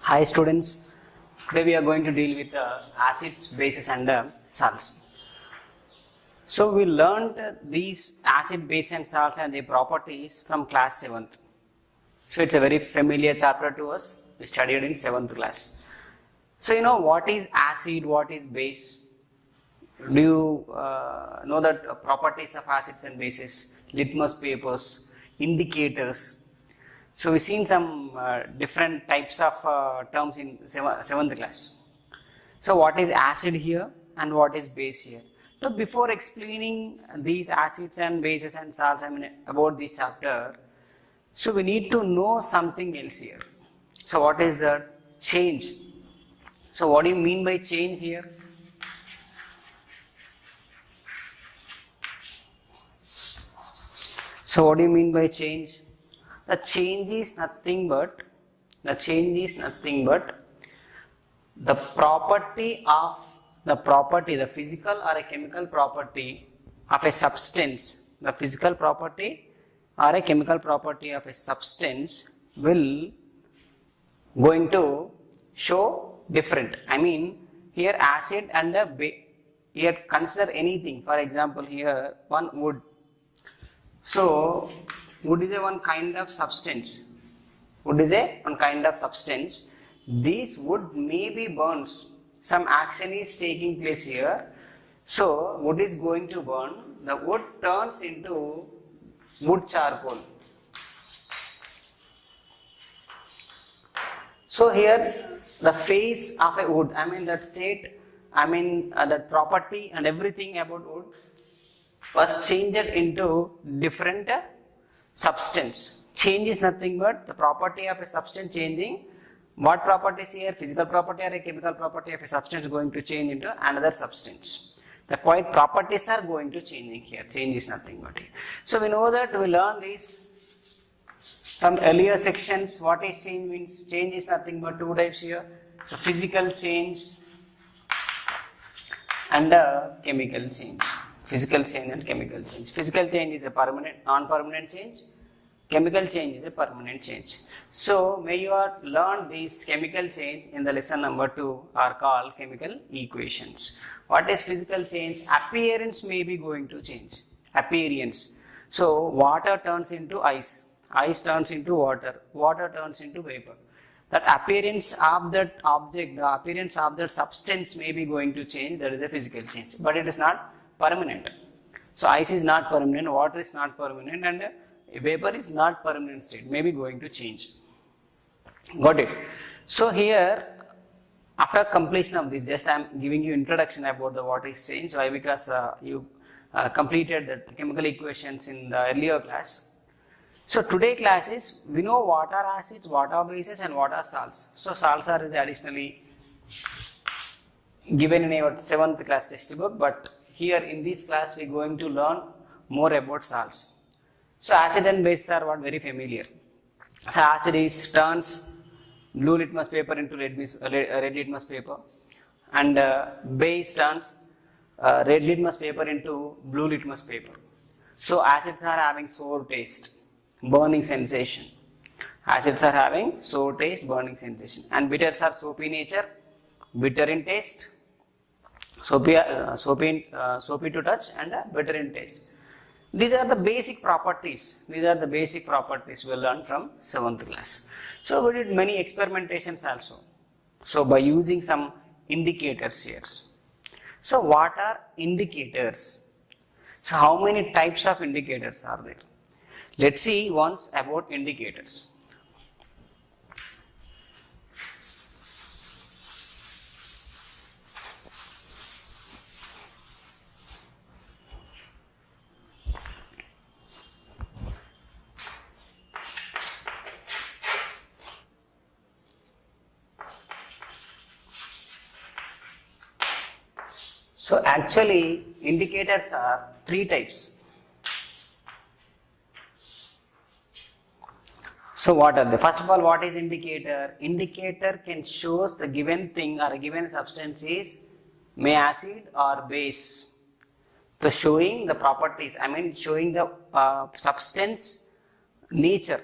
Hi students, today we are going to deal with acids, bases and salts. So we learned these acid, base and salts and their properties from class 7th. So it's a very familiar chapter to us, we studied in 7th class. So you know what is acid, what is base? Do you know that properties of acids and bases, litmus papers, indicators? So we've seen some different types of terms in 7th class. So what is acid here and what is base here? So before explaining these acids and bases and salts, about this chapter, so we need to know something else here. So what is the change? So what do you mean by change here? So what do you mean by change? The change is nothing but the property of the physical or a chemical property of a substance. The physical property or a chemical property of a substance will going to show different. Here acid and here consider anything. For example, here one wood. So wood is one kind of substance. Wood is one kind of substance. This wood may be burned. Some action is taking place here. So wood is going to burn. The wood turns into wood charcoal. So here the phase of a wood, that property and everything about wood was changed into different substance. Change is nothing but the property of a substance changing. What properties here? Physical property or a chemical property of a substance going to change into another substance. The quite properties are going to changing here. Change is nothing but here. So we know that we learn this from earlier sections. What is change means? Change is nothing but two types here. So physical change and chemical change. Physical change and chemical change. Physical change is a permanent, non-permanent change. Chemical change is a permanent change. So may you learn these chemical change in the lesson number 2 are called chemical equations. What is physical change? Appearance may be going to change. Appearance. So water turns into ice. Ice turns into water. Water turns into vapor. That appearance of that object, the appearance of that substance may be going to change. That is a physical change. But it is not permanent. So ice is not permanent, water is not permanent, and vapor is not permanent state, maybe going to change. Got it? So here, after completion of this, just I am giving you introduction about the what is change. Why? Because you completed the chemical equations in the earlier class. So today class is, we know what are acids, what are bases and what are salts. So salts are additionally given in our 7th class textbook, but here in this class we are going to learn more about salts. So acid and bases are what very familiar. So acid is turns blue litmus paper into red litmus paper, and base turns red litmus paper into blue litmus paper. So acids are having sour taste, burning sensation. Acids are having sour taste, burning sensation, and bitters are soapy nature, bitter in taste. Soapy to touch and bitter in taste. These are the basic properties. These are the basic properties we learned from 7th class. So we did many experimentations also. So by using some indicators here. So what are indicators? So how many types of indicators are there? Let's see once about indicators. So actually indicators are 3 types. So what are they? First of all, what is indicator? Indicator can show the given thing or a given substance is may acid or base. So showing the properties, showing the substance nature,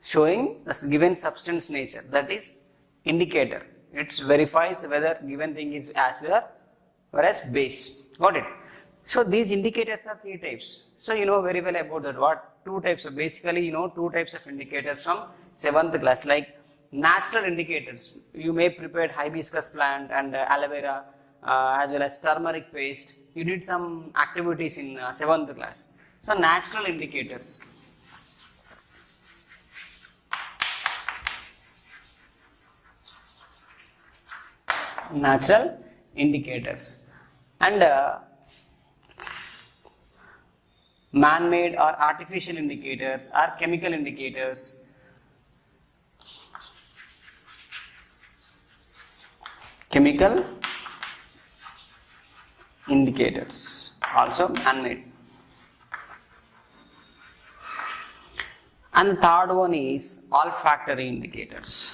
showing the given substance nature, that is indicator. It verifies whether given thing is acid or as base. Got it? So these indicators are three types. So you know very well about that. What? Two types of, basically you know two types of indicators from 7th class, like natural indicators. You may prepare hibiscus plant and aloe vera as well as turmeric paste. You did some activities in 7th class. So natural indicators. Natural indicators. And man-made or artificial indicators are chemical indicators. Chemical indicators, also man-made. And the third one is olfactory indicators.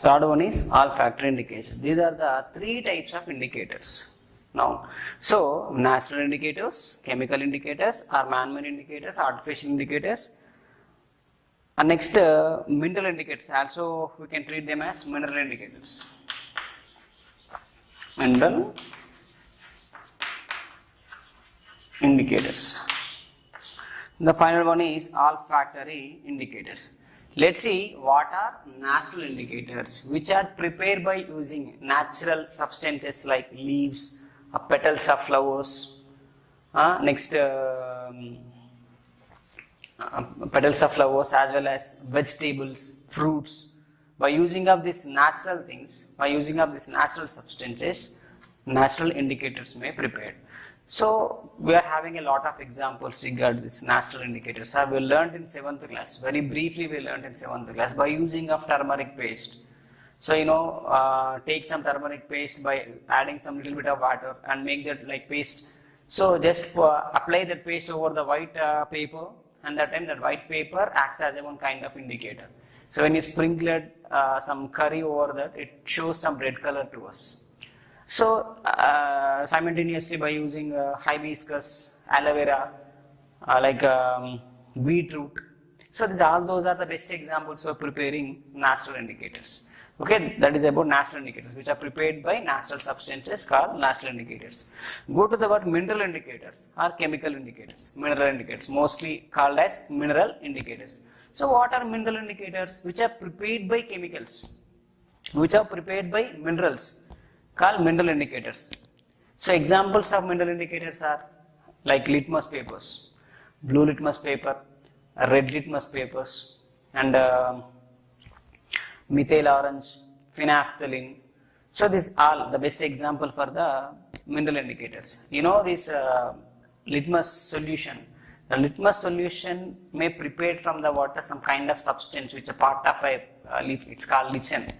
Third one is olfactory indicators. These are the three types of indicators. Now, so natural indicators, chemical indicators, or man-made indicators, artificial indicators. And next, mineral indicators. Also, we can treat them as mineral indicators. Mineral indicators. The final one is olfactory indicators. Let's see what are natural indicators, which are prepared by using natural substances like leaves, petals of flowers, petals of flowers as well as vegetables, fruits. By using of these natural things, by using of these natural substances, natural indicators may be prepared. So we are having a lot of examples regarding these natural indicators. We learned in 7th class. Very briefly we learned in 7th class by using of turmeric paste. So you know, take some turmeric paste by adding some little bit of water and make that like paste. So just apply that paste over the white paper, and that time that white paper acts as a one kind of indicator. So when you sprinkle some curry over that, it shows some red color to us. So simultaneously by using hibiscus, aloe vera, beetroot. So all those are the best examples for preparing natural indicators. Okay, that is about natural indicators, which are prepared by natural substances called natural indicators. Go to the word mineral indicators or chemical indicators. Mineral indicators, mostly called as mineral indicators. So what are mineral indicators? Which are prepared by chemicals, which are prepared by minerals, called mineral indicators. So examples of mineral indicators are like litmus papers, blue litmus paper, red litmus papers, and methyl orange, phenolphthalein. So these are the best example for the mineral indicators. You know this litmus solution. The litmus solution may prepared from the water some kind of substance which is a part of a leaf. It's called lichen.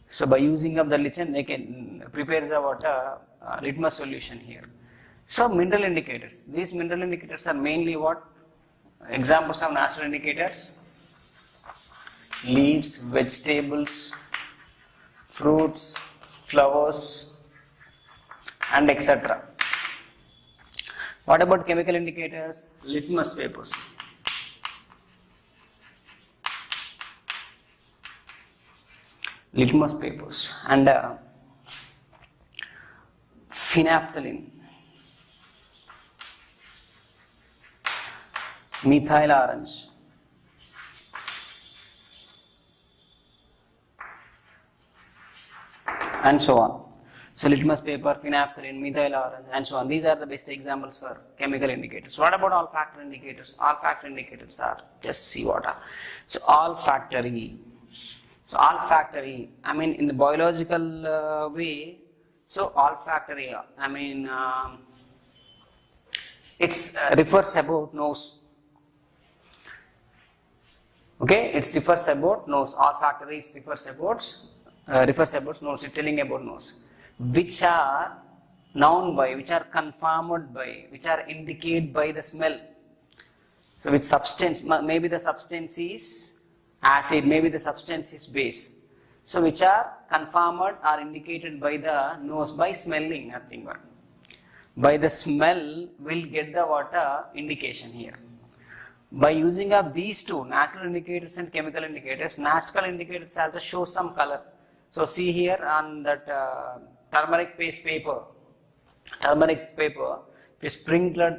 So by using of the lichen, they can prepare the water litmus solution here. So mineral indicators. These mineral indicators are mainly what? Examples of natural indicators: leaves, vegetables, fruits, flowers, and etc. What about chemical indicators? Litmus papers. Litmus papers and phenolphthalein, methyl orange, and so on. So litmus paper, phenolphthalein, methyl orange, and so on. These are the best examples for chemical indicators. What about olfactory indicators? Olfactory indicators are, just see what are. So olfactory. So olfactory, I mean in the biological way, so olfactory, I mean it refers about nose. Okay, it refers about nose. Olfactory refers about nose. It's telling about nose, which are known by, which are confirmed by, which are indicated by the smell. So which substance? Maybe the substance is acid, maybe the substance is base. So which are confirmed or indicated by the nose by smelling, nothing but. By the smell, we'll get the water indication here. By using of these two, natural indicators and chemical indicators, natural indicators also show some color. So see here on that turmeric paste paper, we sprinkled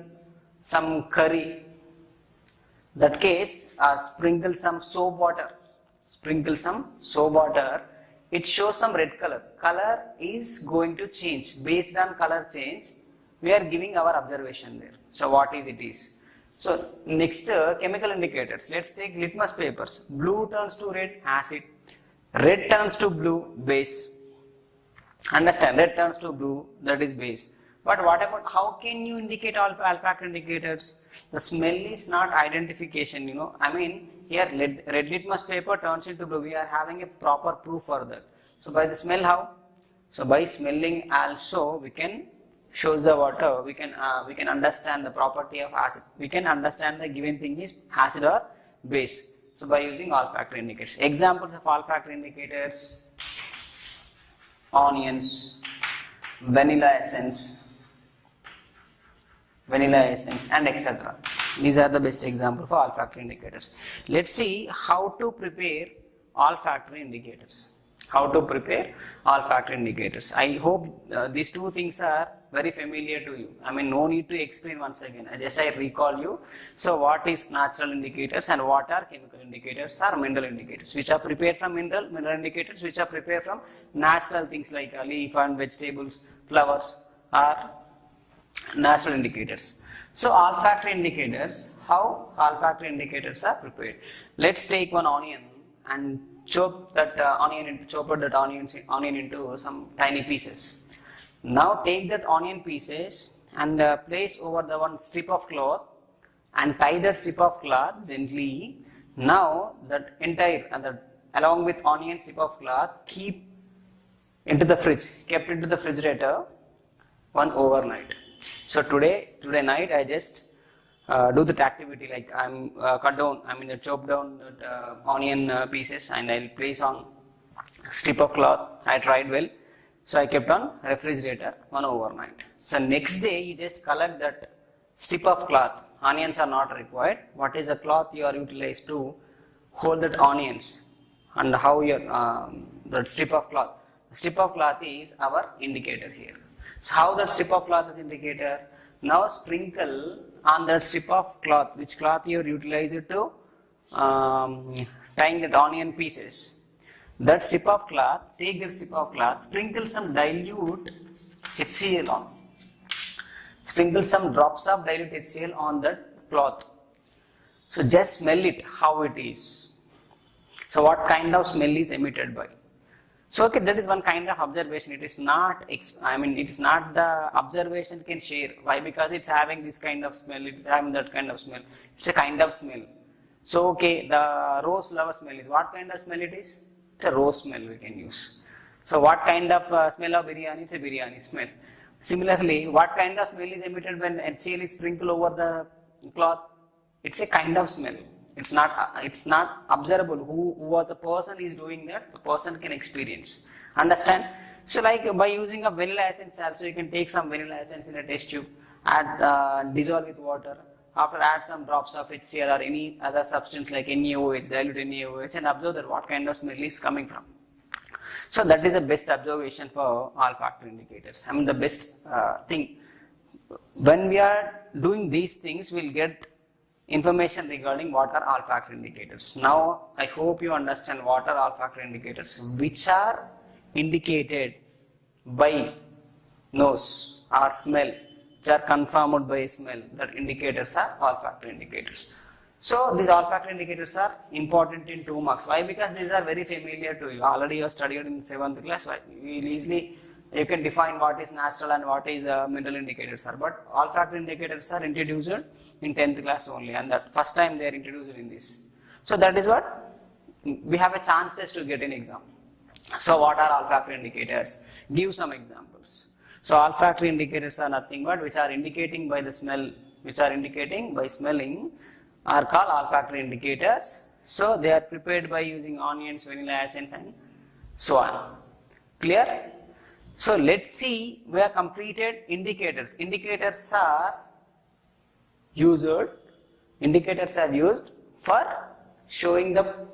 some curry. That case, sprinkle some soap water. It shows some red color. Color is going to change. Based on color change, we are giving our observation there. So what is it is? So next chemical indicators. Let's take litmus papers. Blue turns to red, acid. Red turns to blue, base. Understand? Red turns to blue, that is base. But what about how can you indicate olfactory indicators? The smell is not identification, I mean, here red litmus paper turns into blue. We are having a proper proof for that. So by the smell, how? So by smelling also we can shows the water. We can understand the property of acid. We can understand the given thing is acid or base. So by using olfactory indicators. Examples of olfactory indicators: onions, vanilla essence, and etc. These are the best examples for olfactory indicators. Let's see how to prepare olfactory indicators. I hope these two things are very familiar to you. I mean, no need to explain once again. I recall you. So what is natural indicators and what are chemical indicators or mineral indicators, which are prepared from mineral indicators which are prepared from natural things like leaf and vegetables, flowers are natural indicators. So olfactory indicators, how olfactory indicators are prepared. Let's take one onion and chop that onion into some tiny pieces. Now take that onion pieces and place over the one strip of cloth and tie that strip of cloth gently. Now that entire along with onion strip of cloth kept into the refrigerator one overnight. So today night I just do that activity, like chop down that onion pieces and I'll place on strip of cloth. I tried well, so I kept on refrigerator one overnight. So next day you just collect that strip of cloth. Onions are not required. What is the cloth you are utilized to hold that onions, and how your that strip of cloth. The strip of cloth is our indicator here. So how that strip of cloth is indicator? Now sprinkle on that strip of cloth, which cloth you utilize it to tying that onion pieces. That strip of cloth, take that strip of cloth, sprinkle some dilute HCl on. Sprinkle some drops of dilute HCl on that cloth. So just smell it, how it is. So what kind of smell is emitted by? So okay, that is one kind of observation. It is not, it is not the observation can share. Why? Because it's having this kind of smell, it's having that kind of smell. It's a kind of smell. So okay, the rose flower smell is what kind of smell it is? It's a rose smell we can use. So what kind of smell of biryani? It's a biryani smell. Similarly, what kind of smell is emitted when HCl is sprinkled over the cloth? It's a kind of smell. It's not observable. Who was the person is doing that? The person can experience. Understand? So like by using a vanilla essence also, you can take some vanilla essence in a test tube, add dissolve with water. After add some drops of HCl or any other substance like NaOH, dilute NaOH, and observe that what kind of smell is coming from. So that is the best observation for olfactory indicators. The best thing. When we are doing these things, we'll get information regarding what are olfactory indicators. Now I hope you understand what are olfactory indicators, which are indicated by nose or smell, which are confirmed by smell. That indicators are olfactory indicators. So these olfactory indicators are important in 2 marks. Why? Because these are very familiar to you. Already you have studied in 7th class. Why? You can define what is natural and what is mineral indicators are. But olfactory indicators are introduced in 10th class only, and that first time they are introduced in this. So that is what we have a chances to get in exam. So what are olfactory indicators? Give some examples. So olfactory indicators are nothing but which are indicating by the smell, which are indicating by smelling, are called olfactory indicators. So they are prepared by using onions, vanilla essence, and so on. Clear? So let's see, we have completed indicators. Indicators are used for showing the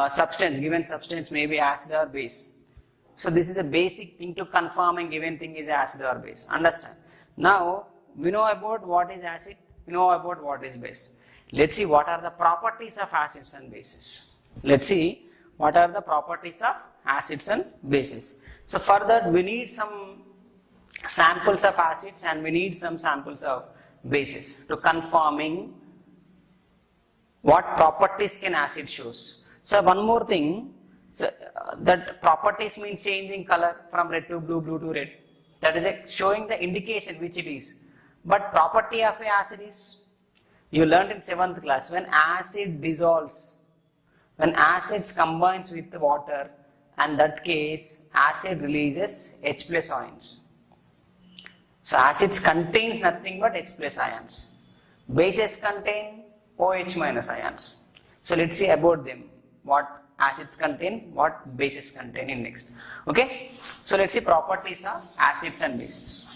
substance, given substance may be acid or base. So this is a basic thing to confirm a given thing is acid or base. Understand? Now we know about what is acid, we know about what is base. Let's see what are the properties of acids and bases. Let's see what are the properties of acids and bases. So for that we need some samples of acids and we need some samples of bases to confirming what properties can acid shows. So one more thing, so that properties means changing color from red to blue, blue to red. That is showing the indication which it is. But property of a acid is, you learned in 7th class, when acid dissolves, when acids combines with water, and that case acid releases H plus ions. So acids contains nothing but H plus ions. Bases contain OH minus ions. So let's see about them. What acids contain, what bases contain in next. Okay? So let's see properties of acids and bases.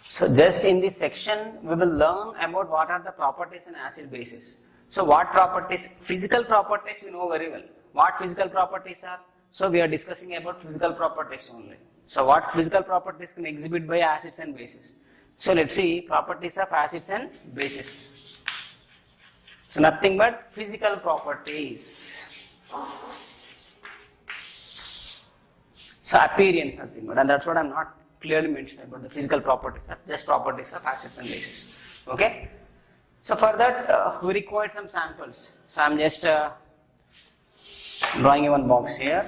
So just in this section, we will learn about what are the properties in acid bases. So what properties, physical properties we know very well. What physical properties are? So we are discussing about physical properties only. So what physical properties can exhibit by acids and bases? So let's see properties of acids and bases. So nothing but physical properties. So appearance nothing but, and that's what I'm not clearly mentioned about the physical properties, just properties of acids and bases. Okay. So for that we require some samples. So I'm just drawing one box here.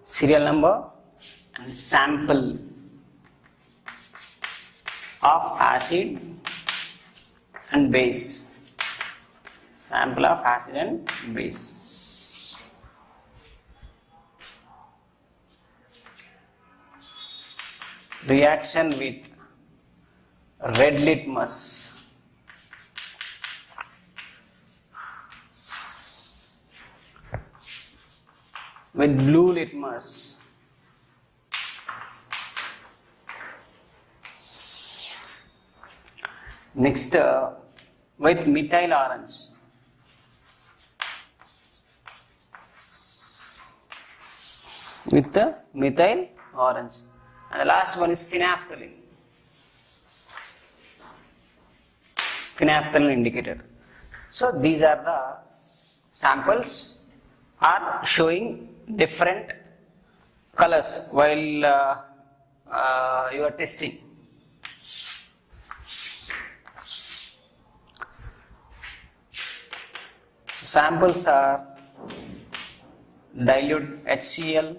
Serial number and sample of acid and base. Sample of acid and base. Reaction with red litmus. With blue litmus. Next, with methyl orange. With the methyl orange. And the last one is phenolphthalein. Phenolphthalein indicator. So these are the samples are showing different colors while you are testing. Samples are dilute HCl,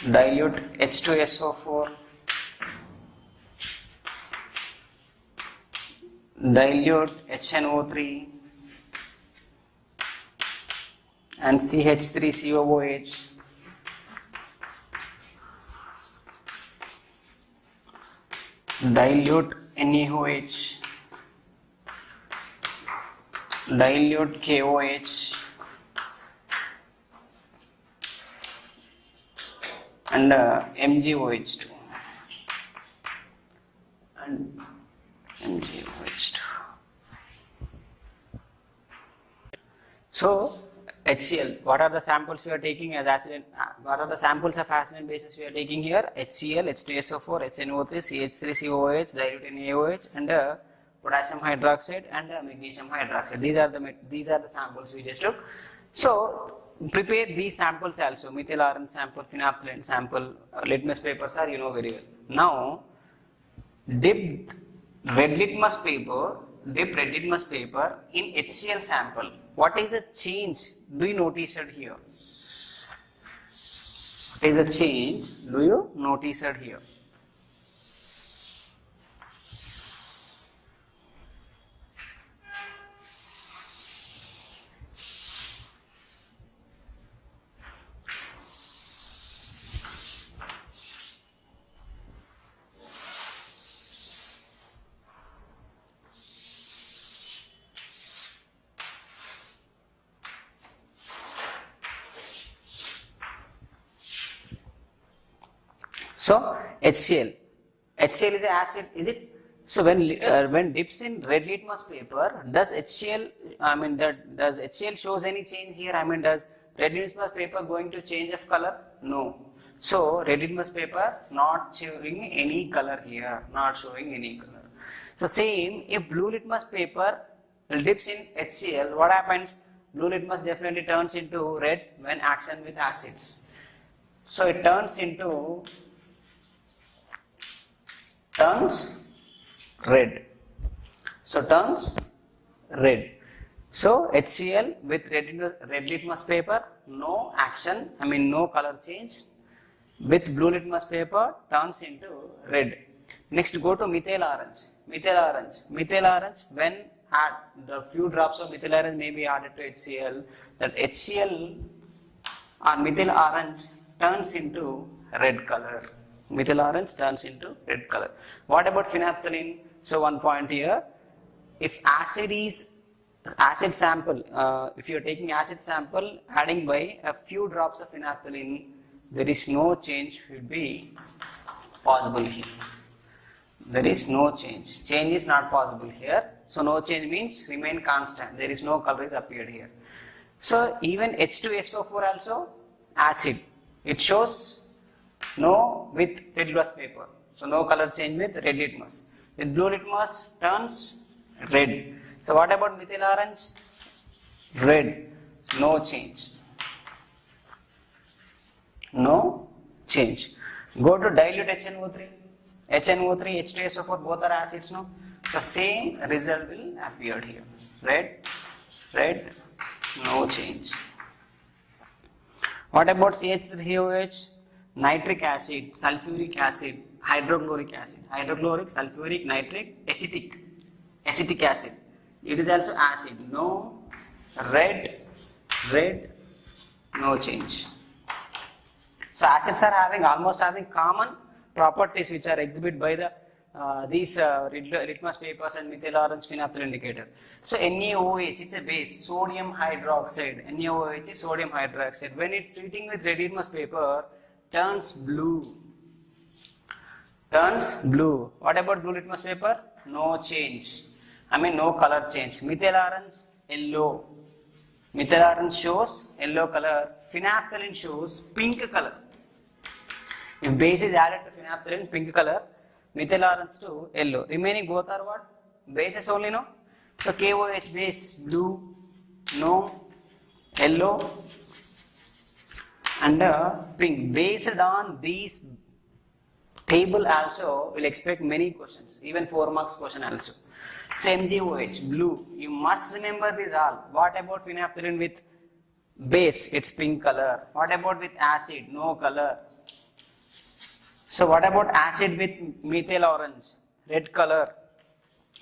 dilute H2SO4, dilute HNO3 and CH3COOH, dilute NaOH, dilute KOH and MgOH2 and MgOH2. So HCl, what are the samples we are taking as acid? What are the samples of acid and bases we are taking here? HCl, H2SO4, HNO3, CH3COOH, dilute NaOH and potassium hydroxide and magnesium hydroxide. These are the samples we just took. So prepare these samples also. Methyl orange sample, phenolphthalein sample, litmus papers are you know very well. Now dip red litmus paper, dip red litmus paper in HCl sample. What is the change? Do you notice it here? What is the change? Do you notice it here? So HCl is the acid, is it? So when dips in red litmus paper, does HCl, does HCl shows any change here? Does red litmus paper going to change of color? No. So red litmus paper not showing any color here, not showing any color. So same, if blue litmus paper dips in HCl, what happens? Blue litmus definitely turns into red when action with acids. So it turns red. So turns red. So HCl with red litmus paper, no action, no color change. With blue litmus paper turns into red. Next go to methyl orange. Methyl orange, when add the few drops of methyl orange may be added to HCl, that HCl or methyl orange turns into red color. Methyl orange turns into red color. What about phenolphthalein? So one point here, if acid sample, if you are taking acid sample, adding by a few drops of phenolphthalein, there is no change would be possible here. There is no change. Change is not possible here. So no change means remain constant. There is no color is appeared here. So even H2SO4 also acid. It shows no with red litmus paper. So no color change with red litmus. With blue litmus turns red. So what about methyl orange? Red. No change. No change. Go to dilute HNO3. HNO3, H2SO4 both are acids, no? So same result will appear here. Red, no change. What about CH3COH? Nitric acid, sulfuric acid, hydrochloric acid. Hydrochloric, sulfuric, nitric, acetic acid. It is also acid. No, red, no change. So acids are almost having common properties which are exhibited by the these litmus papers and methyl orange phenolphthalein indicator. So NaOH, it's a base, sodium hydroxide. NaOH is sodium hydroxide. When it's treating with red litmus paper, turns blue. What about blue litmus paper? No change. No color change. Methyl orange, yellow. Methyl orange shows yellow color. Phenolphthalein shows pink color. If base is added to phenolphthalein, pink color. Methyl orange to yellow. Remaining both are what? Bases only, no? So KOH base, blue, no, yellow, and pink. Based on these table also, we'll expect many questions, even 4 marks question also. So MgOH, blue. You must remember this all. What about phenolphthalein with base? It's pink color. What about with acid? No color. So what about acid with methyl orange? Red color.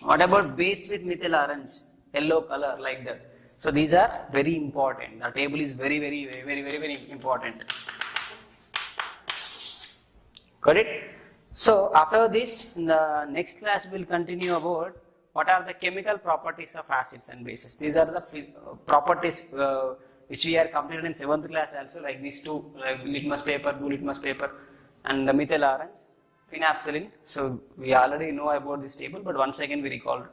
What about base with methyl orange? Yellow color, like that. So these are very important. The table is very important. Got it? So after this, in the next class we will continue about what are the chemical properties of acids and bases. These are the properties which we are completed in 7th class also, like these two, like litmus paper, blue litmus paper, and the methyl orange, phenolphthalein. So we already know about this table, but once again we recall.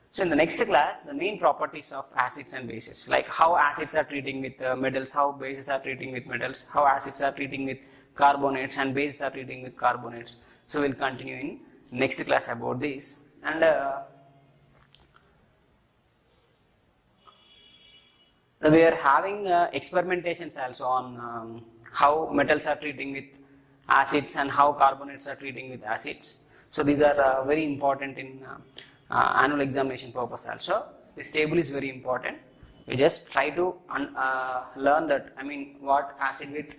So in the next class, the main properties of acids and bases, like how acids are treating with metals, how bases are treating with metals, how acids are treating with carbonates and bases are treating with carbonates. So we'll continue in next class about this. And we are having experimentations also on how metals are treating with acids and how carbonates are treating with acids. So these are very important in annual examination purpose also. This table is very important. We just try to learn that, I mean, what acid with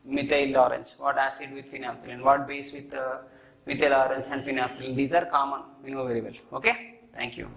methyl orange, what acid with phenolphthalein, what base with methyl orange and phenolphthalein. These are common, we know very well. Okay, thank you.